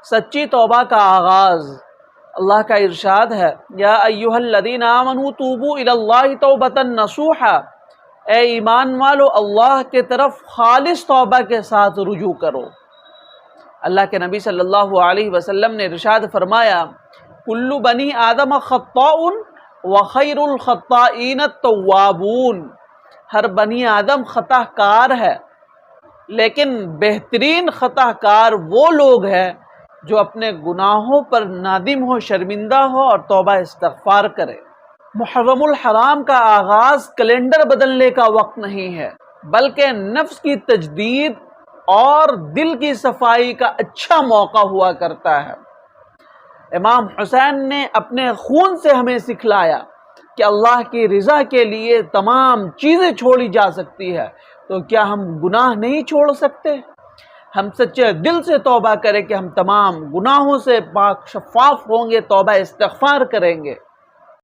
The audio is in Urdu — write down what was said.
سچی توبہ کا آغاز۔ اللہ کا ارشاد ہے، یا ایھا الذین آمنوا توبوا الی اللہ توبۃ نصوحا، اے ایمان والو اللہ کے طرف خالص توبہ کے ساتھ رجوع کرو۔ اللہ کے نبی صلی اللہ علیہ وسلم نے ارشاد فرمایا، کل بنی آدم خطاء وخیر الخطائین التوابون، ہر بنی آدم خطا کار ہے، لیکن بہترین خطا کار وہ لوگ ہیں جو اپنے گناہوں پر نادم ہو، شرمندہ ہو اور توبہ استغفار کرے۔ محرم الحرام کا آغاز کیلنڈر بدلنے کا وقت نہیں ہے، بلکہ نفس کی تجدید اور دل کی صفائی کا اچھا موقع ہوا کرتا ہے۔ امام حسین نے اپنے خون سے ہمیں سکھلایا کہ اللہ کی رضا کے لیے تمام چیزیں چھوڑی جا سکتی ہے، تو کیا ہم گناہ نہیں چھوڑ سکتے؟ ہم سچے دل سے توبہ کریں کہ ہم تمام گناہوں سے پاک شفاف ہوں گے، توبہ استغفار کریں گے۔